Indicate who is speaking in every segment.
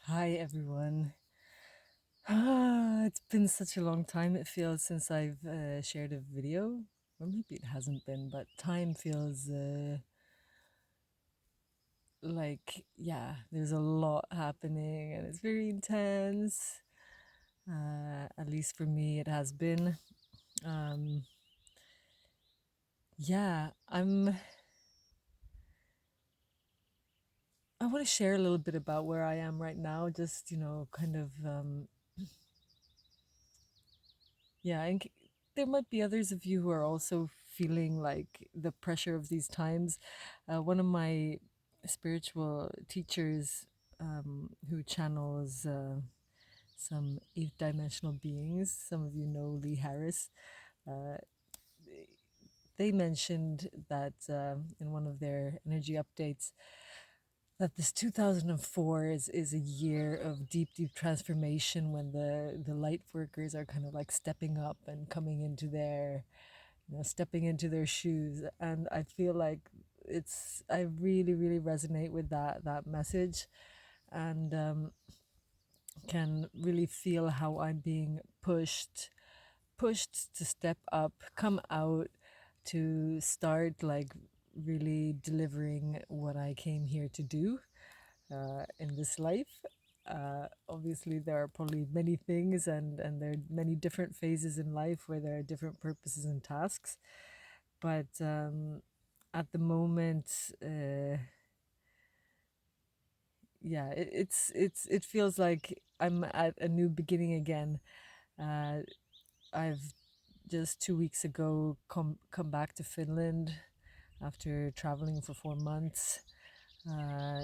Speaker 1: Hi everyone. It's been such a long time it feels since I've shared a video, or maybe it hasn't been, but time feels like, yeah, there's a lot happening and it's very intense. At least for me, it has been. Um, yeah, I want to share a little bit about where I am right now, just, kind of, yeah, there might be others of you who are also feeling like the pressure of these times. One of my spiritual teachers, who channels some eighth dimensional beings, some of you know Lee Harris, uh, they mentioned that in one of their energy updates that this 2004 is a year of deep transformation when the light workers are kind of like stepping up and coming into their stepping into their shoes. And I feel like I really resonate with that message, and can really feel how I'm being pushed to step up, come out, to start like really delivering what I came here to do in this life. Obviously, there are probably many things, and there are many different phases in life where there are different purposes and tasks. But at the moment, yeah, it feels like I'm at a new beginning again. Uh, I've just 2 weeks ago come back to Finland after traveling for 4 months. Uh,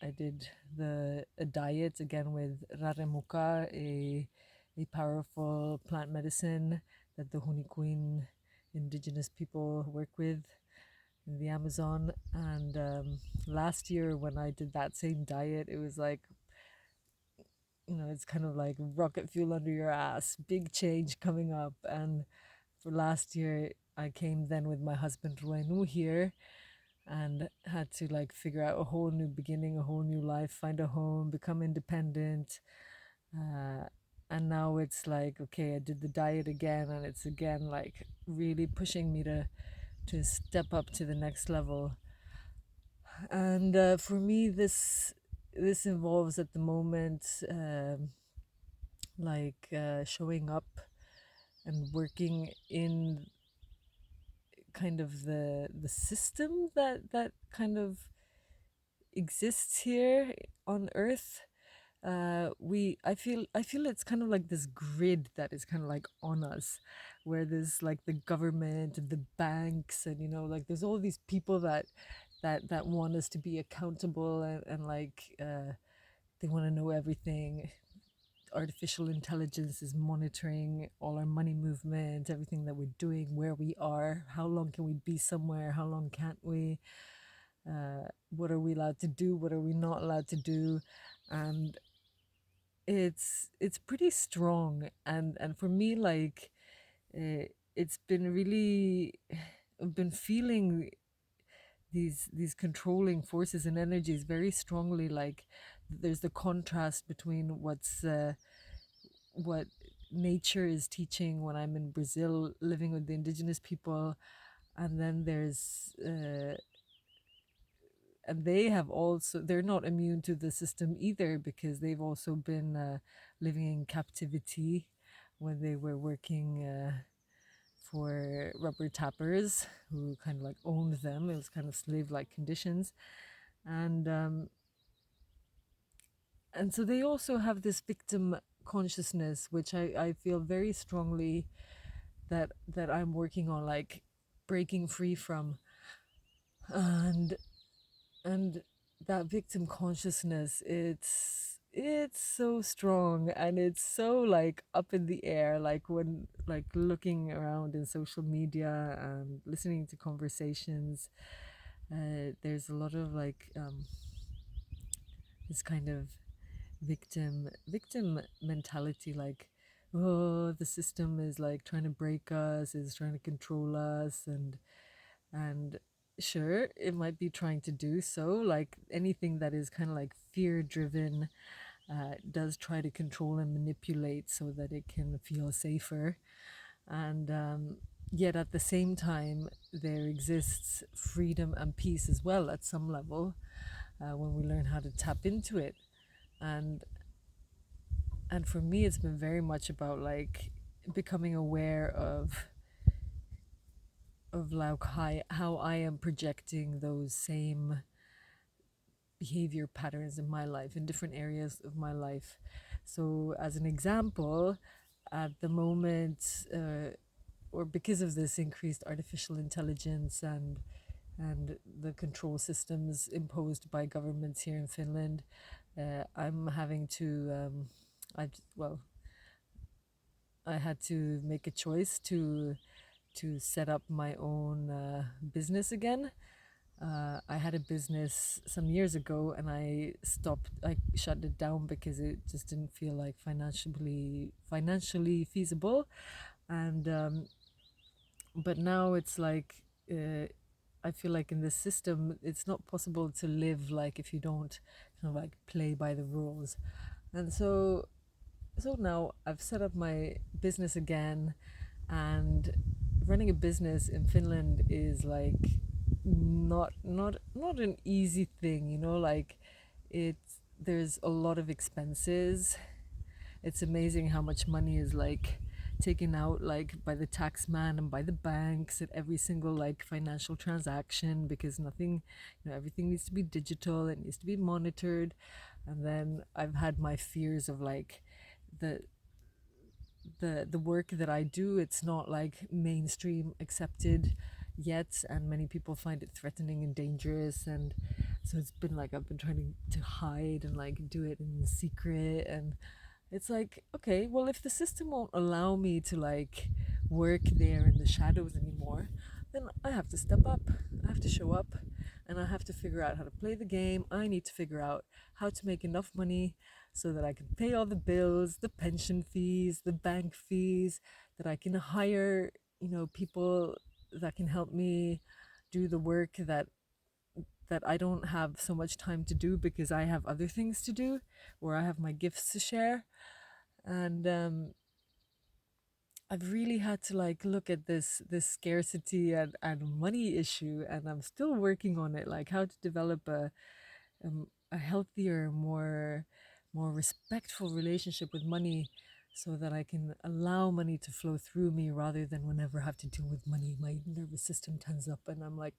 Speaker 1: I did a diet again with raremuka, a powerful plant medicine that the Hunikuin indigenous people work with in the Amazon. And last year when I did that same diet, it was like, it's kind of like rocket fuel under your ass, big change coming up. And for last year, I came then with my husband Ruenu here and had to like figure out a whole new beginning, a whole new life, find a home, become independent. Uh, and now it's like, okay, I did the diet again, and it's again like really pushing me to step up to the next level. And for me, this involves at the moment, showing up and working in kind of the system that kind of exists here on Earth. We I feel it's kind of like this grid that is kind of like on us, where there's like the government and the banks, and like there's all these people that want us to be accountable, and they want to know everything. Artificial intelligence is monitoring all our money movement, everything that we're doing, where we are, how long can we be somewhere, how long can't we, what are we allowed to do, what are we not allowed to do. And it's pretty strong, and for me, like, it's been really, I've been feeling these controlling forces and energies very strongly. Like, there's the contrast between what nature is teaching when I'm in Brazil living with the indigenous people, and then there's and they have also, they're not immune to the system either, because they've also been living in captivity when they were working for rubber tappers who kind of like owned them. It was kind of slave like conditions. And um, and so they also have this victim consciousness, which I feel very strongly that I'm working on, like, breaking free from. And and that victim consciousness, it's so strong, and it's so like up in the air, like when like looking around in social media and listening to conversations. There's a lot of like this kind of victim mentality, like, oh, the system is like trying to break us, is trying to control us, and sure, it might be trying to do so, like anything that is kind of like fear driven, does try to control and manipulate so that it can feel safer. And yet at the same time, there exists freedom and peace as well at some level when we learn how to tap into it. And and for me, it's been very much about like becoming aware of like how I am projecting those same behavior patterns in my life in different areas of my life. So, as an example, at the moment, or because of this increased artificial intelligence and the control systems imposed by governments here in Finland, I'm having to well, I had to make a choice to set up my own business again. I had a business some years ago and I shut it down because it just didn't feel like financially feasible. And but now it's like I feel like in this system, it's not possible to live like if you don't kind of like play by the rules. And so now I've set up my business again, and running a business in Finland is like not an easy thing, you know, like it's there's a lot of expenses. It's amazing how much money is like taken out like by the tax man and by the banks at every single like financial transaction, because nothing, you know, everything needs to be digital, it needs to be monitored. And then I've had my fears of like the the work that I do, it's not like mainstream accepted yet, and many people find it threatening and dangerous. And so it's been like I've been trying to hide and like do it in secret. And it's like, okay, well, if the system won't allow me to like work there in the shadows anymore, then I have to step up. I have to show up, and I have to figure out how to play the game. I need to figure out how to make enough money so that I can pay all the bills, the pension fees, the bank fees, that I can hire, you know, people that can help me do the work that I don't have so much time to do because I have other things to do, or I have my gifts to share. And I've really had to like look at this scarcity and money issue, and I'm still working on it, like how to develop a healthier, more respectful relationship with money, so that I can allow money to flow through me rather than whenever I have to deal with money, my nervous system tens up and I'm like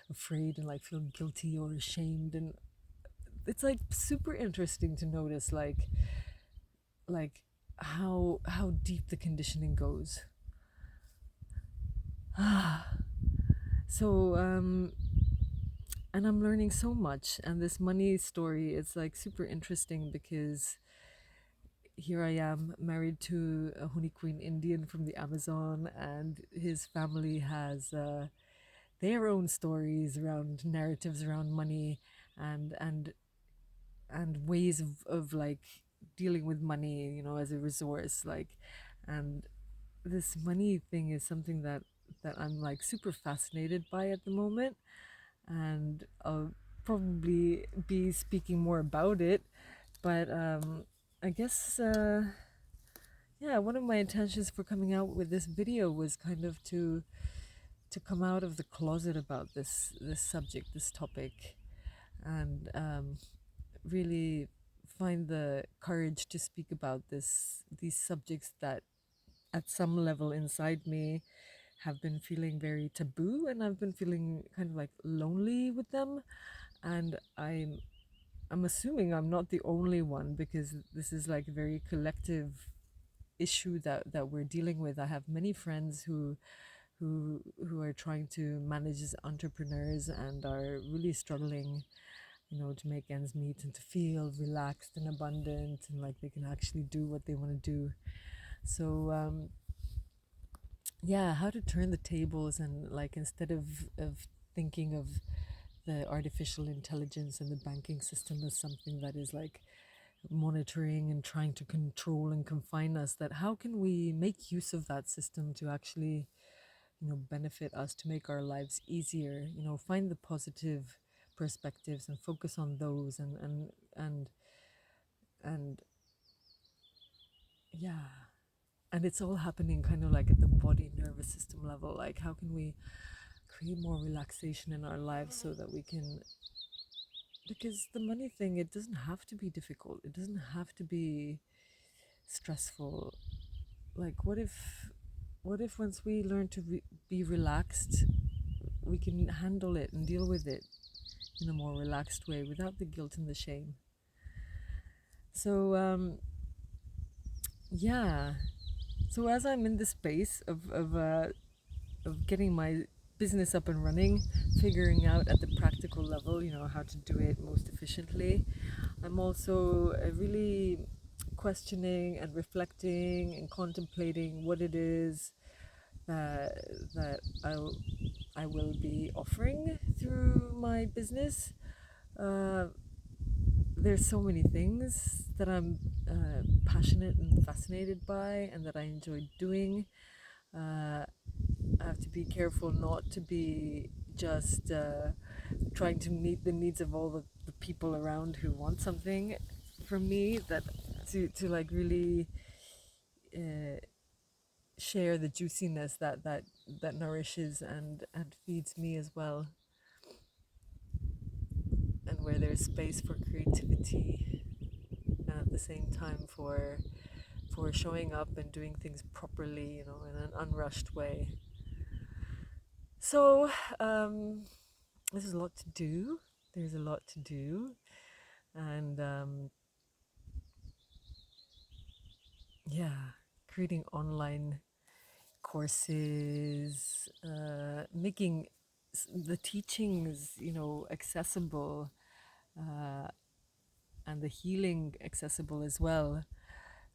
Speaker 1: afraid and like feel guilty or ashamed. And it's like super interesting to notice like how deep the conditioning goes. So and I'm learning so much, and this money story, it's like super interesting because here I am married to a honey queen Indian from the Amazon, and his family has their own stories around narratives around money and and and ways of like dealing with money, you know, as a resource. Like, and this money thing is something that I'm like super fascinated by at the moment, and I'll probably be speaking more about it. But I guess yeah, one of my intentions for coming out with this video was kind of to come out of the closet about this subject, this topic, and really find the courage to speak about these subjects that at some level inside me have been feeling very taboo, and I've been feeling kind of like lonely with them. And I'm assuming I'm not the only one, because this is like a very collective issue that we're dealing with. I have many friends who are trying to manage as entrepreneurs and are really struggling, you know, to make ends meet and to feel relaxed and abundant and like they can actually do what they want to do. So yeah, how to turn the tables, and like instead of thinking of the artificial intelligence and the banking system as something that is like monitoring and trying to control and confine us, that how can we make use of that system to actually, you know, benefit us, to make our lives easier, you know, find the positive perspectives and focus on those, and And yeah, and it's all happening kind of like at the body nervous system level. Like, how can we create more relaxation in our lives so that we can, because the money thing, it doesn't have to be difficult, it doesn't have to be stressful. Like, what if once we learn to be relaxed, we can handle it and deal with it in a more relaxed way without the guilt and the shame. So yeah, so as I'm in this space of getting my business up and running, figuring out at the practical level, how to do it most efficiently, I'm also really questioning and reflecting and contemplating what it is that I will be offering through my business. Uh, there's so many things that I'm passionate and fascinated by, and that I enjoy doing. Uh, I have to be careful not to be just trying to meet the needs of all the people around who want something from me. That to like really uh, share the juiciness that nourishes and feeds me as well, and where there's space for creativity, and at the same time for showing up and doing things properly, in an unrushed way. So there's a lot to do. There's a lot to do, and yeah, creating online courses, making the teachings, accessible, uh, and the healing accessible as well,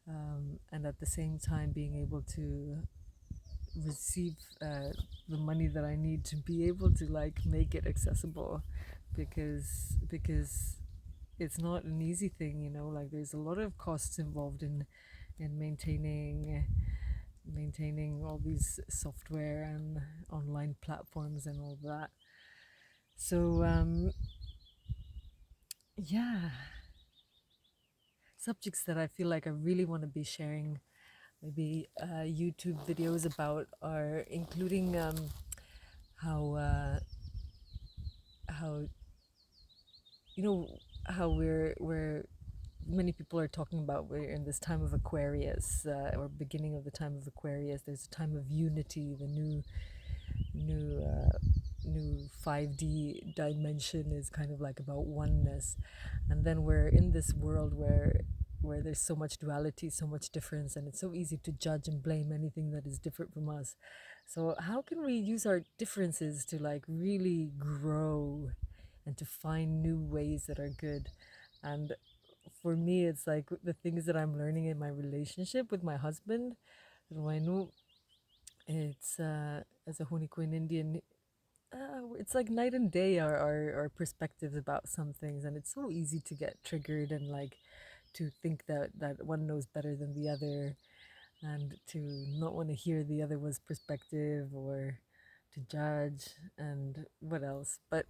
Speaker 1: and at the same time being able to receive the money that I need to be able to like make it accessible, because it's not an easy thing, like there's a lot of costs involved in maintaining all these software and online platforms and all that. So yeah, subjects that I feel like I really want to be sharing maybe YouTube videos about are including how how you know how we're many people are talking about, we're in this time of Aquarius, or beginning of the time of Aquarius. There's a time of unity, the new new 5D dimension is kind of like about oneness. And then we're in this world where there's so much duality, so much difference, and it's so easy to judge and blame anything that is different from us. So how can we use our differences to like really grow and to find new ways that are good? And for me, it's like the things that I'm learning in my relationship with my husband. Ruwainu, it's as a Hunikuin Indian, it's like night and day, our perspectives about some things, and it's so easy to get triggered and like to think that one knows better than the other, and to not want to hear the other one's perspective, or to judge, and what else. But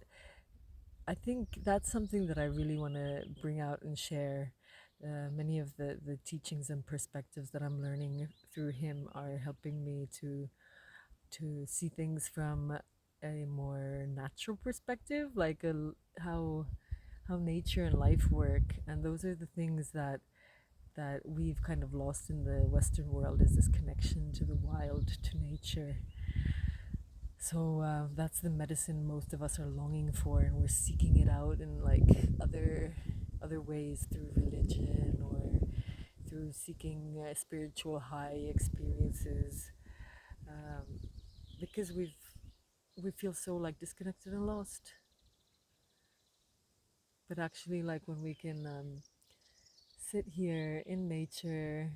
Speaker 1: I think that's something that I really want to bring out and share. Many of the teachings and perspectives that I'm learning through him are helping me to see things from a more natural perspective, like how nature and life work. And those are the things that we've kind of lost in the Western world, is this connection to the wild, to nature. So that's the medicine most of us are longing for, and we're seeking it out in like other ways, through religion or through seeking spiritual high experiences, um, because we feel so like disconnected and lost. But actually, like when we can sit here in nature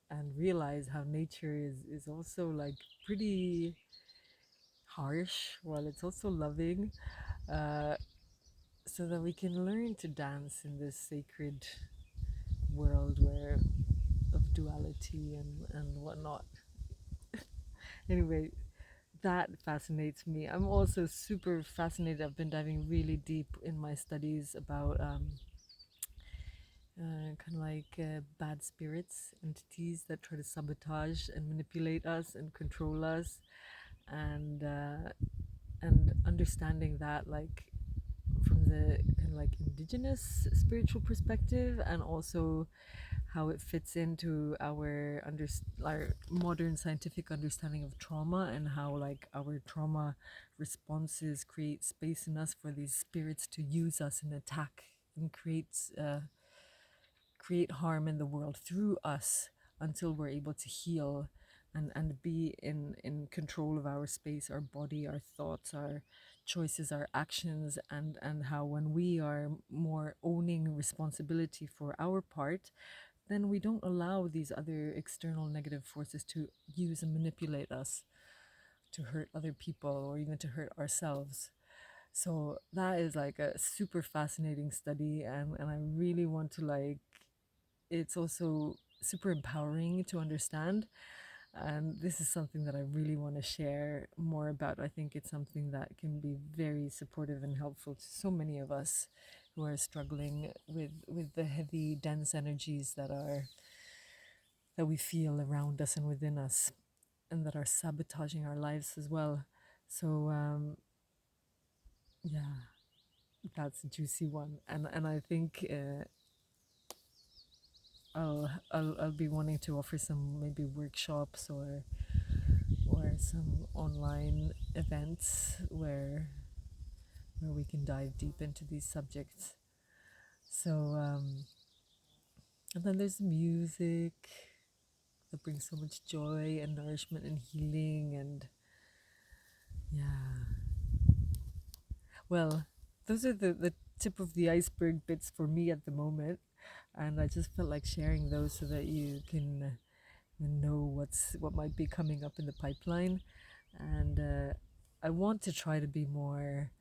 Speaker 1: and realize how nature is also like pretty harsh while it's also loving, uh, so that we can learn to dance in this sacred world where of duality and whatnot. Anyway, that fascinates me. I'm also super fascinated. I've been diving really deep in my studies about kind like bad spirits, entities that try to sabotage and manipulate us and control us, and uh, and understanding that like from the kind of like indigenous spiritual perspective, and also how it fits into our modern scientific understanding of trauma, and how like our trauma responses create space in us for these spirits to use us and attack and create harm in the world through us until we're able to heal and be in control of our space, our body, our thoughts, our choices, our actions, and how when we are more owning responsibility for our part, then we don't allow these other external negative forces to use and manipulate us to hurt other people or even to hurt ourselves. So that is like a super fascinating study, and I really want to like, it's also super empowering to understand. And this is something that I really want to share more about. I think it's something that can be very supportive and helpful to so many of us who are struggling with the heavy, dense energies that we feel around us and within us, and that are sabotaging our lives as well. So yeah, that's a juicy one, and I think I'll be wanting to offer some maybe workshops or some online events where we can dive deep into these subjects. So and then there's music that brings so much joy and nourishment and healing, and yeah. Well, those are the tip of the iceberg bits for me at the moment, and I just felt like sharing those so that you can know what might be coming up in the pipeline. And I want to try to be more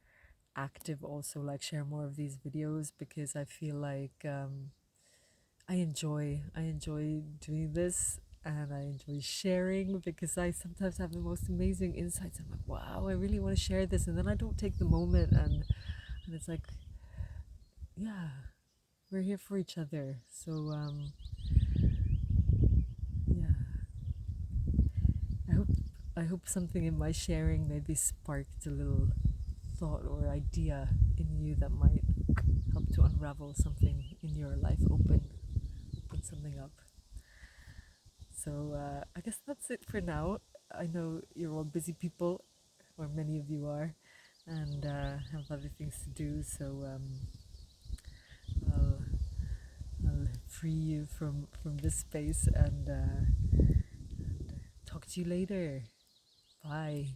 Speaker 1: active also, like share more of these videos, because I feel like I enjoy doing this, and I enjoy sharing, because I sometimes have the most amazing insights. I'm like, wow, I really want to share this, and then I don't take the moment, and it's like, yeah, we're here for each other. So yeah, I hope I hope something in my sharing maybe sparked a little thought or idea in you that might help to unravel something in your life, open something up. So I guess that's it for now. I know you're all busy people, or many of you are, and have other things to do. So I'll, I'll free you from this space, and talk to you later. Bye.